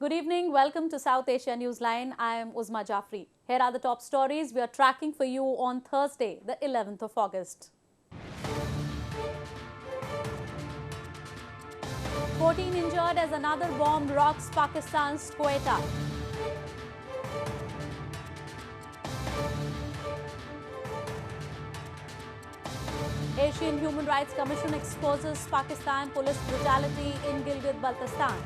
Good evening. Welcome to South Asia Newsline. I am Uzma Jafri. Here are the top stories we are tracking for you on Thursday, the 11th of August. 14 injured as another bomb rocks Pakistan's Quetta. Asian Human Rights Commission exposes Pakistan police brutality in Gilgit Baltistan.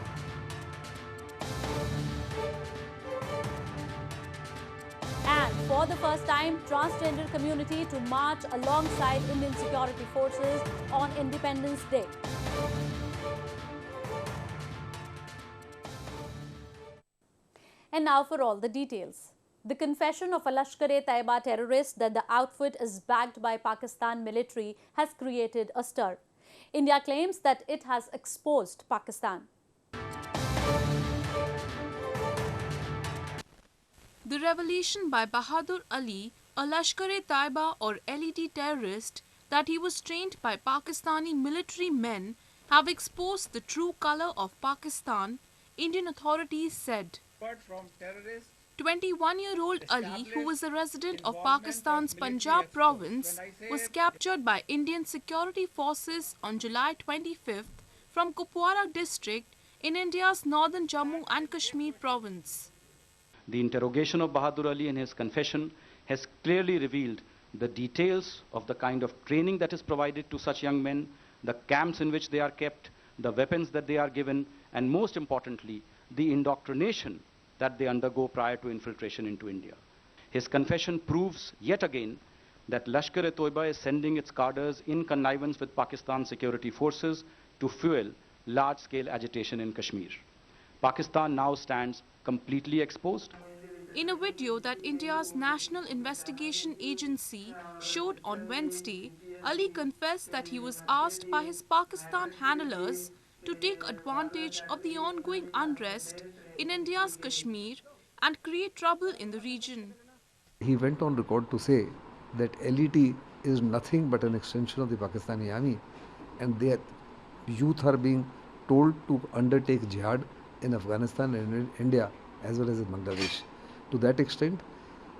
And for the first time, transgender community to march alongside Indian security forces on Independence Day. And now for all the details. The confession of a Lashkar-e-Taiba terrorist that the outfit is backed by Pakistan military has created a stir. India claims that it has exposed Pakistan. The revelation by Bahadur Ali, a Lashkar-e-Taiba or LET terrorist, that he was trained by Pakistani military men have exposed the true color of Pakistan, Indian authorities said. 21-year-old Ali, who was a resident of Pakistan's Punjab province, was captured by Indian security forces on July 25th from Kupwara district in India's northern Jammu and Kashmir province. The interrogation of Bahadur Ali and his confession has clearly revealed the details of the kind of training that is provided to such young men, the camps in which they are kept, the weapons that they are given, and most importantly, the indoctrination that they undergo prior to infiltration into India. His confession proves yet again that Lashkar-e-Taiba is sending its cadres in connivance with Pakistan security forces to fuel large-scale agitation in Kashmir. Pakistan now stands completely exposed. In a video that India's National Investigation Agency showed on Wednesday, Ali confessed that he was asked by his Pakistan handlers to take advantage of the ongoing unrest in India's Kashmir and create trouble in the region. He went on record to say that LET is nothing but an extension of the Pakistani army, and their youth are being told to undertake jihad in Afghanistan and in India as well as in Bangladesh. To that extent,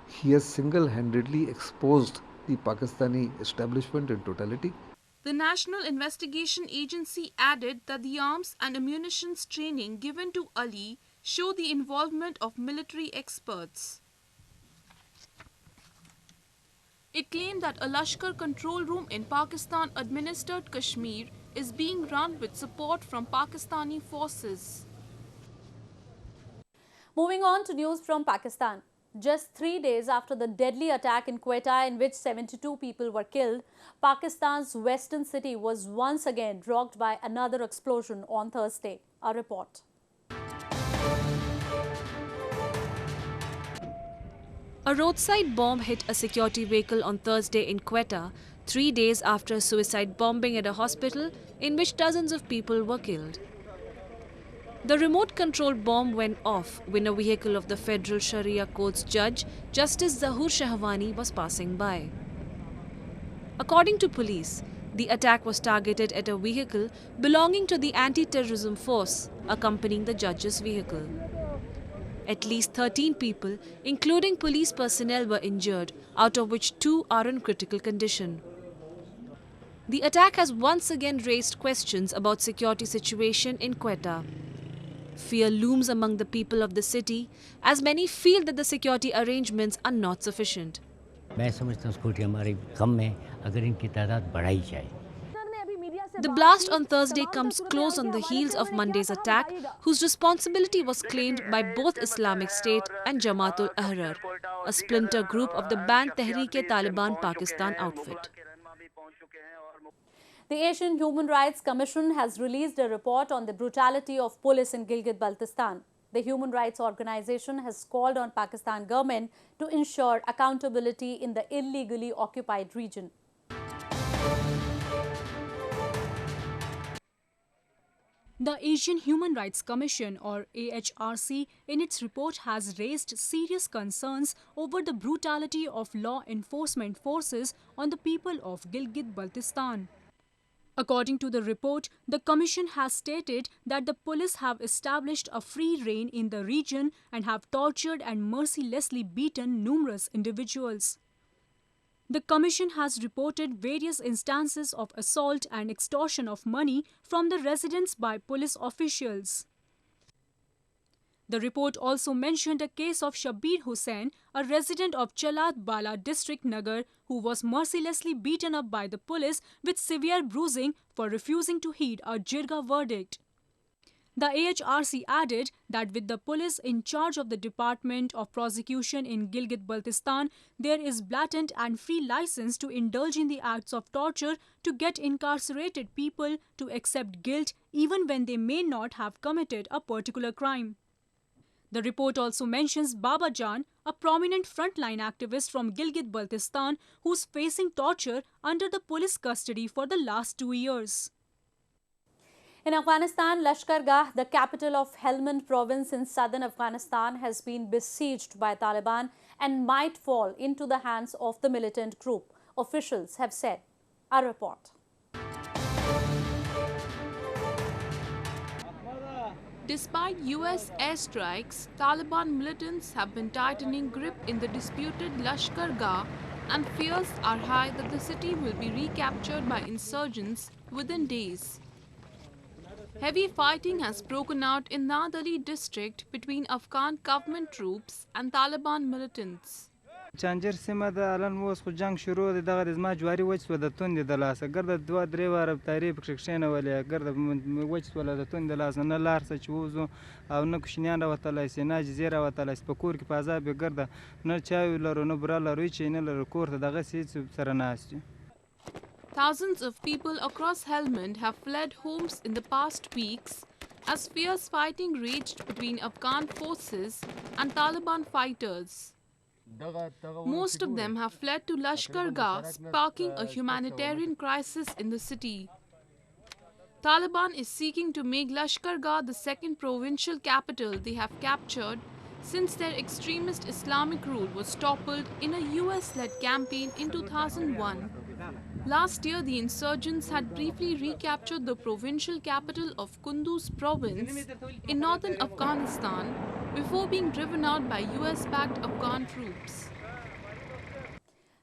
he has single-handedly exposed the Pakistani establishment in totality. The National Investigation Agency added that the arms and ammunitions training given to Ali show the involvement of military experts. It claimed that a Lashkar control room in Pakistan-administered Kashmir is being run with support from Pakistani forces. Moving on to news from Pakistan. Just 3 days after the deadly attack in Quetta in which 72 people were killed, Pakistan's western city was once again rocked by another explosion on Thursday. A report. A roadside bomb hit a security vehicle on Thursday in Quetta, 3 days after a suicide bombing at a hospital in which dozens of people were killed. The remote-controlled bomb went off when a vehicle of the Federal Sharia Court's judge, Justice Zahoor Shahwani, was passing by. According to police, the attack was targeted at a vehicle belonging to the anti-terrorism force accompanying the judge's vehicle. At least 13 people, including police personnel, were injured, out of which 2 are in critical condition. The attack has once again raised questions about security situation in Quetta. Fear looms among the people of the city, as many feel that the security arrangements are not sufficient. The blast on Thursday comes close on the heels of Monday's attack, whose responsibility was claimed by both Islamic State and Jamaat-ul-Ahrar, a splinter group of the banned Tehreek-e-Taliban Pakistan outfit. The Asian Human Rights Commission has released a report on the brutality of police in Gilgit Baltistan. The human rights organization has called on Pakistan government to ensure accountability in the illegally occupied region. The Asian Human Rights Commission, or AHRC, in its report has raised serious concerns over the brutality of law enforcement forces on the people of Gilgit Baltistan. According to the report, the Commission has stated that the police have established a free reign in the region and have tortured and mercilessly beaten numerous individuals. The Commission has reported various instances of assault and extortion of money from the residents by police officials. The report also mentioned a case of Shabir Hussain, a resident of Chalat Bala district Nagar, who was mercilessly beaten up by the police with severe bruising for refusing to heed a jirga verdict. The AHRC added that with the police in charge of the Department of Prosecution in Gilgit Baltistan, there is blatant and free license to indulge in the acts of torture to get incarcerated people to accept guilt even when they may not have committed a particular crime. The report also mentions Baba Jan, a prominent frontline activist from Gilgit Baltistan, who's facing torture under the police custody for the last 2 years. In Afghanistan, Lashkar-e-Taiba, the capital of Helmand province in southern Afghanistan, has been besieged by Taliban and might fall into the hands of the militant group, officials have said. A report. Despite US airstrikes, Taliban militants have been tightening grip in the disputed Lashkar-e-Taiba, and fears are high that the city will be recaptured by insurgents within days. Heavy fighting has broken out in Nadali district between Afghan government troops and Taliban militants. چانجر سیمه ده الان اوس خو جنگ شروع دی دغه د زما جواري وچ سوه د توندې د لاسه ګرده دوه درې واره تارې پکښې کښېنولې ګرده وچ سوله د توندې د لاسه نه لار څه چې ووځو او نه کوشنیان راوتلی سي نه عاجزې راوتلی سي په کور کې په عذاب یې ګرده نه چای لرو نه بوره لرو هېڅ نه لرو کور ته دغسې هېڅ سره ناست یو. Thousands of people across Helmand have fled homes in the past weeks as fierce fighting raged between Afghan forces and Taliban fighters. Most of them have fled to Lashkar-e-Taiba, sparking a humanitarian crisis in the city. Taliban is seeking to make Lashkar-e-Taiba the second provincial capital they have captured since their extremist Islamic rule was toppled in a US-led campaign in 2001. Last year, the insurgents had briefly recaptured the provincial capital of Kunduz province in northern Afghanistan before being driven out by US-backed Afghan troops.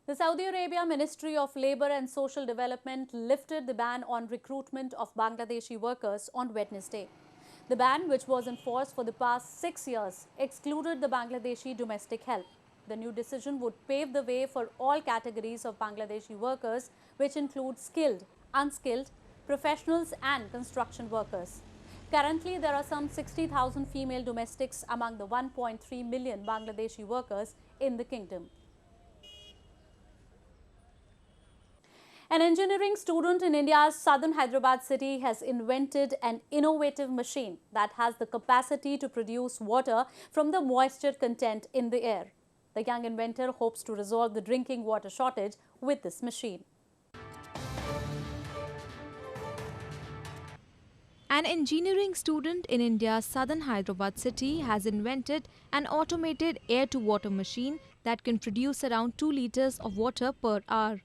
The Saudi Arabia Ministry of Labour and Social Development lifted the ban on recruitment of Bangladeshi workers on Wednesday. The ban, which was in force for the past 6 years, excluded the Bangladeshi domestic help. The new decision would pave the way for all categories of Bangladeshi workers, which include skilled, unskilled, professionals and construction workers. Currently, there are some 60,000 female domestics among the 1.3 million Bangladeshi workers in the kingdom. An engineering student in India's southern Hyderabad city has invented an innovative machine that has the capacity to produce water from the moisture content in the air. The young inventor hopes to resolve the drinking water shortage with this machine. An engineering student in India's southern Hyderabad city has invented an automated air-to-water machine that can produce around 2 liters of water per hour.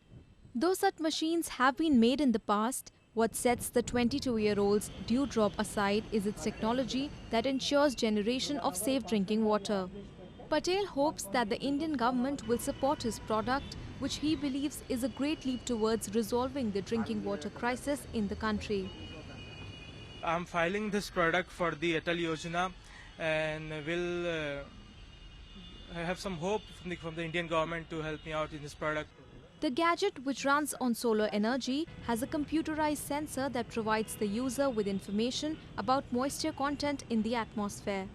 Though such machines have been made in the past, what sets the 22-year-old's dewdrop aside is its technology that ensures generation of safe drinking water. Patel hopes that the Indian government will support his product, which he believes is a great leap towards resolving the drinking water crisis in the country. I'm filing this product for the Atal Yojana and will have some hope from the Indian government to help me out in this product. The gadget, which runs on solar energy, has a computerized sensor that provides the user with information about moisture content in the atmosphere.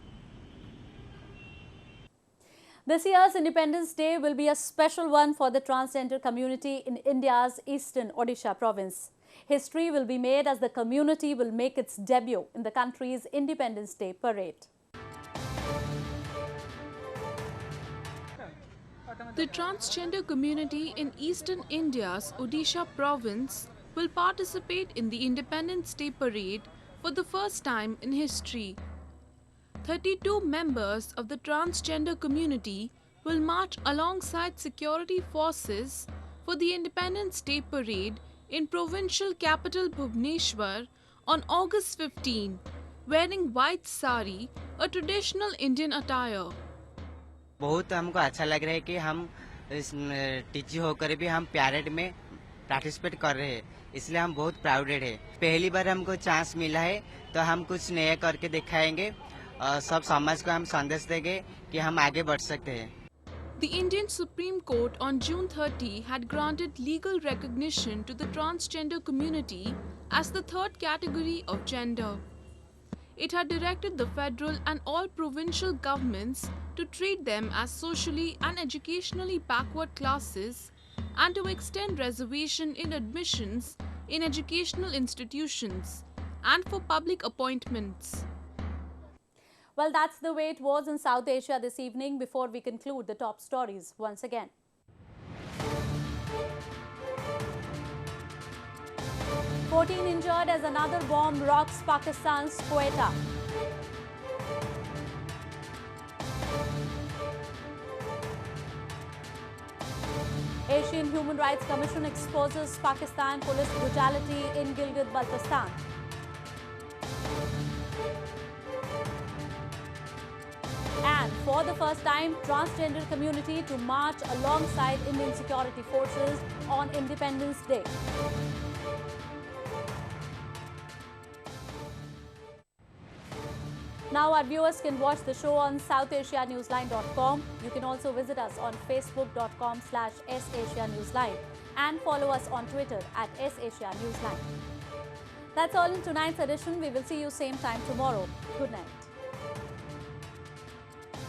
This year's Independence Day will be a special one for the transgender community in India's eastern Odisha province. History will be made as the community will make its debut in the country's Independence Day parade. The transgender community in eastern India's Odisha province will participate in the Independence Day parade for the first time in history. 32 members of the transgender community will march alongside security forces for the Independence Day parade in provincial capital Bhubaneswar on August 15, wearing white sari, a traditional Indian attire. बहुत हमको अच्छा लग रहा है कि हम इस टीची होकर भी हम पैरेड में पार्टिसिपेट कर रहे हैं, इसलिए हम बहुत प्राउडेड है। पहली बार हमको चांस मिला है तो हम कुछ नया करके दिखाएंगे और सब समाज को हम संदेश देंगे कि हम आगे बढ़ सकते हैं। The Indian Supreme Court on June 30 had granted legal recognition to the transgender community as the third category of gender. It had directed the federal and all provincial governments to treat them as socially and educationally backward classes and to extend reservation in admissions in educational institutions and for public appointments. Well, that's the way it was in South Asia this evening. Before we conclude, the top stories once again. "14 injured as another bomb rocks Pakistan's Quetta." Asian Human Rights Commission exposes Pakistan police brutality in Gilgit Baltistan. And for the first time, transgender community to march alongside Indian security forces on Independence Day. Now our viewers can watch the show on SouthAsiaNewsline.com. You can also visit us on Facebook.com/SAsiaNewsline and follow us on Twitter @SAsiaNewsline. That's all in tonight's edition. We will see you same time tomorrow. Good night.